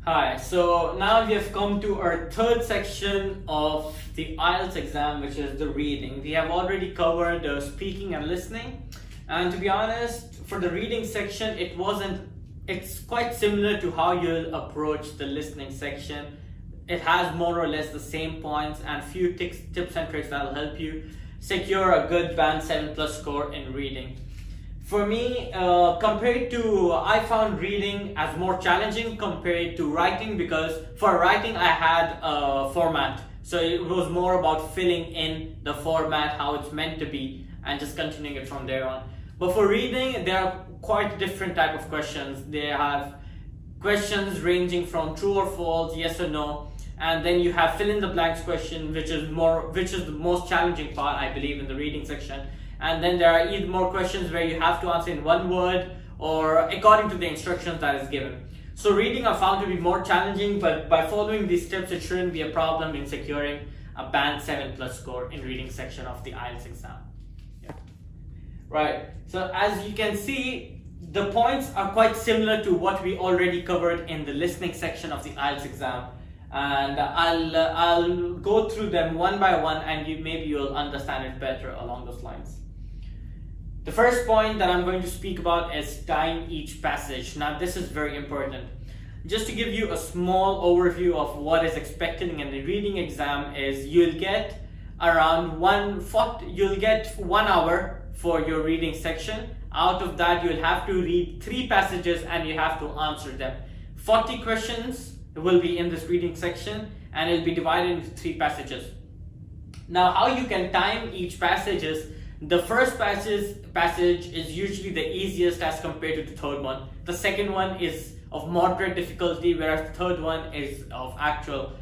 Hi, so now we have come to our third section of the IELTS exam, which is the reading. We have already covered the speaking and listening, and to be honest, for the reading section, it's quite similar to how you'll approach the listening section. It has more or less the same points and few tips and tricks that will help you secure a good band 7+ score in reading. For me, I found reading as more challenging compared to writing, because for writing I had a format. So it was more about filling in the format, how it's meant to be, and just continuing it from there on. But for reading, there are quite different type of questions. They have questions ranging from true or false, yes or no, and then you have fill in the blanks question, which is the most challenging part, I believe, in the reading section. And then there are either more questions where you have to answer in one word or according to the instructions that is given. So reading I found to be more challenging, but by following these steps it shouldn't be a problem in securing a band 7+ score in reading section of the IELTS exam. Yeah. Right, so as you can see, the points are quite similar to what we already covered in the listening section of the IELTS exam, and I'll go through them one by one, and maybe you'll understand it better along those lines. The first point that I'm going to speak about is time each passage. Now this is very important. Just to give you a small overview of what is expected in the reading exam is you'll get around 1 hour for your reading section. Out of that you'll have to read 3 passages and you have to answer them. 40 questions will be in this reading section and it'll be divided into 3 passages. Now how you can time each passage is, the first passage is usually the easiest as compared to the third one. The second one is of moderate difficulty, whereas the third one is of actual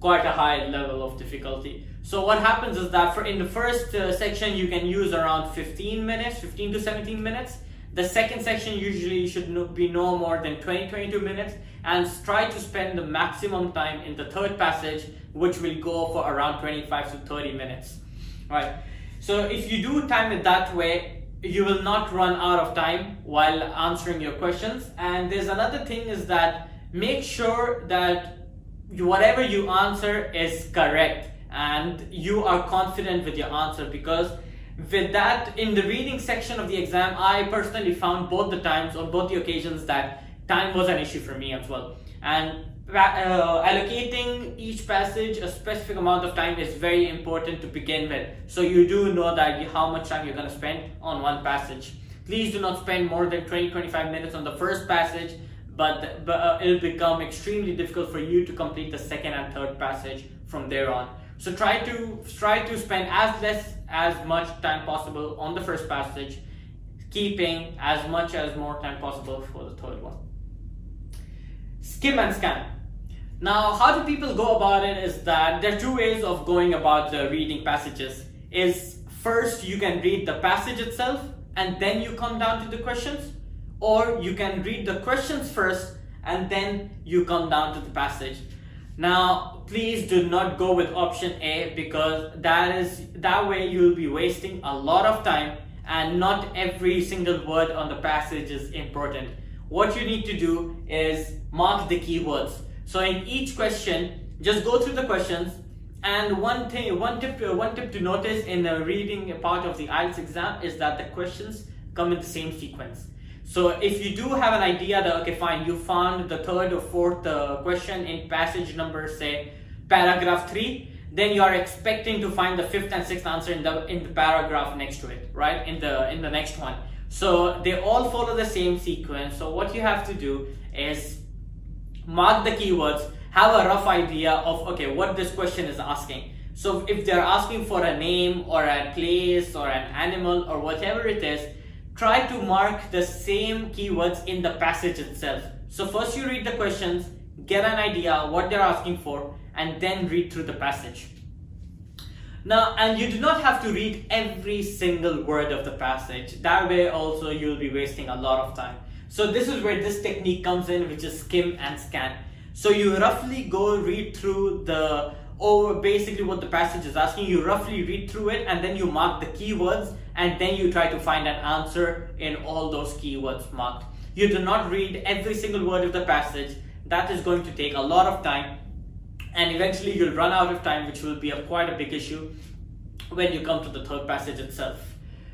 quite a high level of difficulty. So what happens is that in the first section you can use around 15 to 17 minutes. The second section usually should be no more than 20-22 minutes, and try to spend the maximum time in the third passage, which will go for around 25 to 30 minutes. Right. So if you do time it that way, you will not run out of time while answering your questions. And there's another thing is that make sure that whatever you answer is correct and you are confident with your answer, because with that, in the reading section of the exam, I personally found both the occasions that time was an issue for me as well. And allocating each passage a specific amount of time is very important to begin with, so you do know that how much time you're going to spend on one passage. Please do not spend more than 20-25 minutes on the first passage, but it'll become extremely difficult for you to complete the second and third passage from there on. So try to spend as much time possible on the first passage, keeping as more time possible for the third one. Skim and scan. Now, how do people go about it is that there are 2 ways of going about the reading passages. Is first you can read the passage itself and then you come down to the questions, or you can read the questions first and then you come down to the passage. Now, please do not go with option A, because that way you'll be wasting a lot of time and not every single word on the passage is important. What you need to do is mark the keywords. So in each question, just go through the questions, and one tip to notice in the reading part of the IELTS exam is that the questions come in the same sequence. So if you do have an idea that, okay fine, you found the third or fourth question in passage number, say paragraph 3, then you are expecting to find the 5th and 6th answer in the paragraph next to it, right, in the next one. So they all follow the same sequence. So what you have to do is mark the keywords, have a rough idea of what this question is asking. So if they're asking for a name or a place or an animal or whatever it is, try to mark the same keywords in the passage itself. So first you read the questions, get an idea what they're asking for, and then read through the passage. Now, and you do not have to read every single word of the passage. That way also you'll be wasting a lot of time. So this is where this technique comes in, which is skim and scan. So you roughly go read through basically what the passage is asking. You roughly read through it and then you mark the keywords, and then you try to find an answer in all those keywords marked. You do not read every single word of the passage. that is going to take a lot of time, and eventually you'll run out of time, which will be quite a big issue when you come to the third passage itself.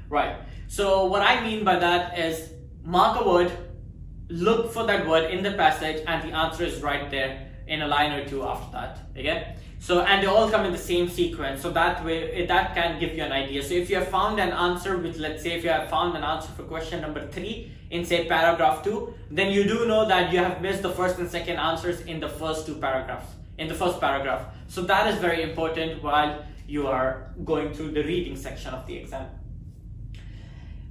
Right, so what I mean by that is mark a word, look for that word in the passage, and the answer is right there in a line or two after that. Okay, so and they all come in the same sequence, so that way that can give you an idea. So if you have found an answer with, let's say if you have found an answer for question number 3 in say paragraph 2, then you do know that you have missed the first and second answers in the first 2 paragraphs, in the first paragraph. So that is very important while you are going through the reading section of the exam.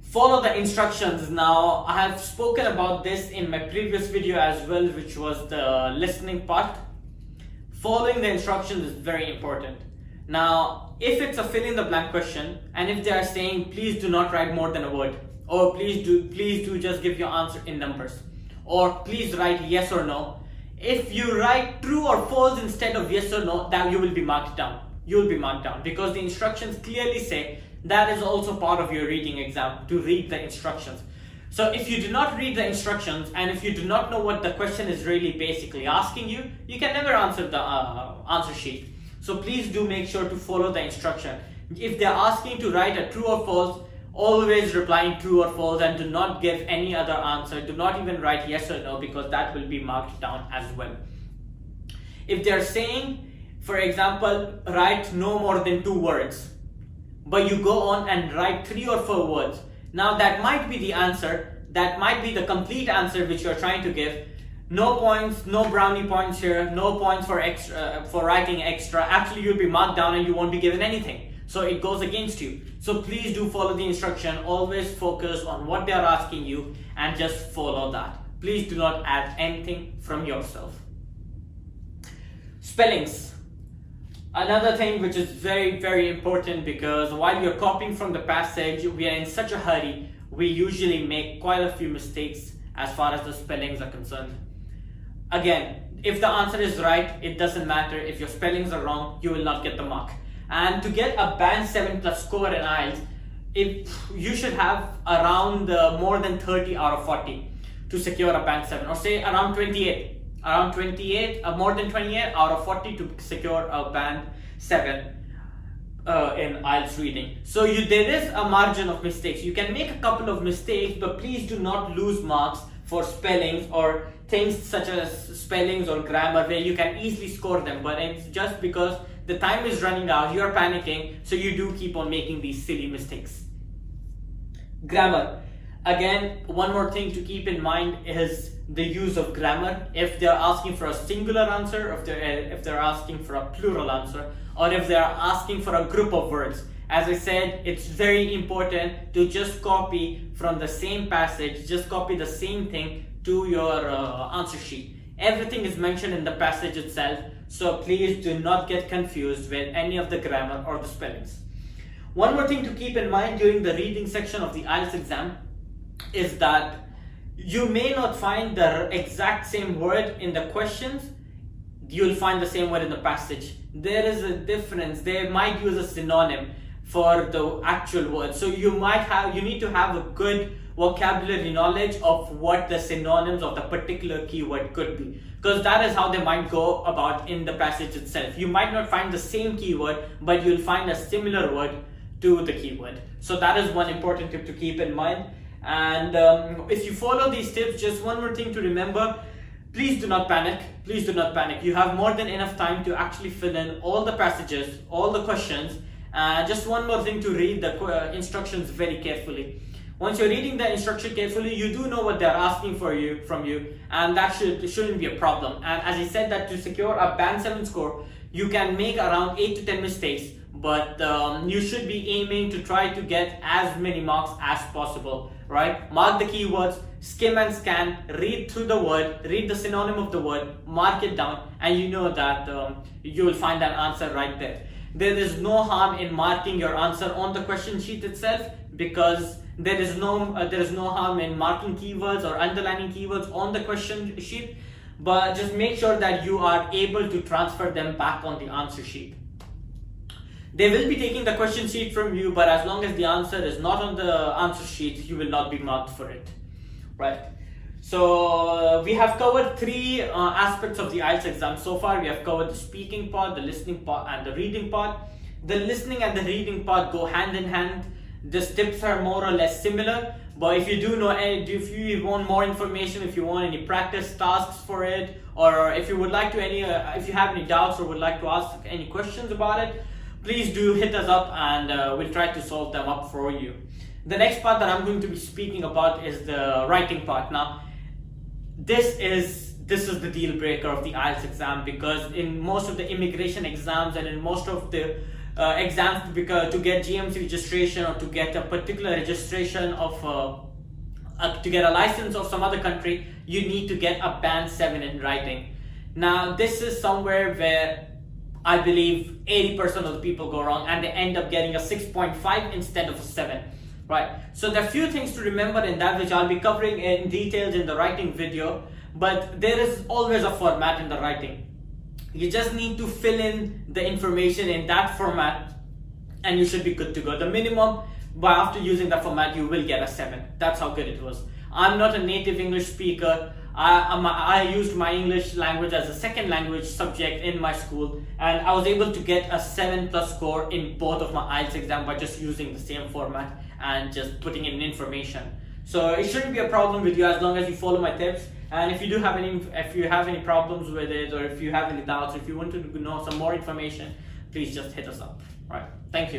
Follow the instructions. Now, I have spoken about this in my previous video as well, which was the listening part. Following the instructions is very important. Now, if it's a fill in the blank question, and if they are saying please do not write more than a word, or please do just give your answer in numbers, or please write yes or no, if you write true or false instead of yes or no, that you will be marked down. You will be marked down because the instructions clearly say that is also part of your reading exam, to read the instructions. So if you do not read the instructions, and if you do not know what the question is really basically asking you, you can never answer the answer sheet. So please do make sure to follow the instruction. If they're asking to write a true or false, always replying true or false, and do not give any other answer. Do not even write yes or no, because that will be marked down as well. If they're saying, for example, write no more than 2 words, but you go on and write 3 or 4 words, now that might be the answer, that might be the complete answer which you're trying to give. No points, no brownie points here, no points for extra for writing extra. Actually, you'll be marked down and you won't be given anything. So it goes against you. So please do follow the instruction. Always focus on what they are asking you and just follow that. Please do not add anything from yourself. Spellings. Another thing which is very, very important, because while you're copying from the passage, we are in such a hurry, we usually make quite a few mistakes as far as the spellings are concerned. Again, if the answer is right, it doesn't matter. If your spellings are wrong, you will not get the mark. And to get a band 7 plus score in IELTS, you should have around more than 30 out of 40 to secure a band 7, or say around 28. Around 28, more than 28 out of 40 to secure a band 7 in IELTS reading. So there is a margin of mistakes. You can make a couple of mistakes, but please do not lose marks for spellings or things such as spellings or grammar where you can easily score them. But it's just because the time is running out, you're panicking, so you do keep on making these silly mistakes. Grammar. Again, one more thing to keep in mind is the use of grammar. If they're asking for a singular answer, if they're asking for a plural answer, or if they're asking for a group of words. As I said, it's very important to just copy from the same passage, just copy the same thing to your answer sheet. Everything is mentioned in the passage itself, so please do not get confused with any of the grammar or the spellings. One more thing to keep in mind during the reading section of the IELTS exam is that you may not find the exact same word in the questions. You'll find the same word in the passage. There is a difference. They might use a synonym for the actual word. So you need to have a good vocabulary knowledge of what the synonyms of the particular keyword could be, because that is how they might go about in the passage itself. You might not find the same keyword, but you'll find a similar word to the keyword. So that is one important tip to keep in mind. And if you follow these tips, just one more thing to remember: please do not panic. Please do not panic. You have more than enough time to actually fill in all the passages, all the questions. Just one more thing, to read the instructions very carefully. Once you're reading the instruction carefully, you do know what they're asking from you, and that shouldn't be a problem. And as I said, that to secure a band 7 score, you can make around 8 to 10 mistakes, but you should be aiming to try to get as many marks as possible, right? Mark the keywords, skim and scan, read through the word, read the synonym of the word, mark it down, and you know that you will find an answer right there. There is no harm in marking your answer on the question sheet itself, because there is no harm in marking keywords or underlining keywords on the question sheet, but just make sure that you are able to transfer them back on the answer sheet. They will be taking the question sheet from you, but as long as the answer is not on the answer sheet, you will not be marked for it, right? So we have covered three aspects of the IELTS exam so far. We have covered the speaking part, the listening part, and the reading part. The listening and the reading part go hand in hand. The tips are more or less similar, but if you do know, if you want more information, if you want any practice tasks for it, or if you would like to if you have any doubts or would like to ask any questions about it, please do hit us up and we'll try to solve them up for you. The next part that I'm going to be speaking about is the writing part. Now, this is the deal breaker of the IELTS exam, because in most of the immigration exams and in most of the exams to get GMC registration or to get a particular registration of to get a license of some other country, you need to get a band 7 in writing. Now, this is somewhere where I believe 80% of the people go wrong and they end up getting a 6.5 instead of a 7. Right, so there are a few things to remember in that, which I'll be covering in details in the writing video, but there is always a format in the writing. You just need to fill in the information in that format and you should be good to go. The minimum, but after using that format, you will get a 7. That's how good it was. I'm not a native English speaker. I used my English language as a second language subject in my school, and I was able to get a 7+ score in both of my IELTS exam by just using the same format and just putting in information. So it shouldn't be a problem with you as long as you follow my tips. And if you have any problems with it, or if you have any doubts, if you want to know some more information, please just hit us up. Right. Thank you.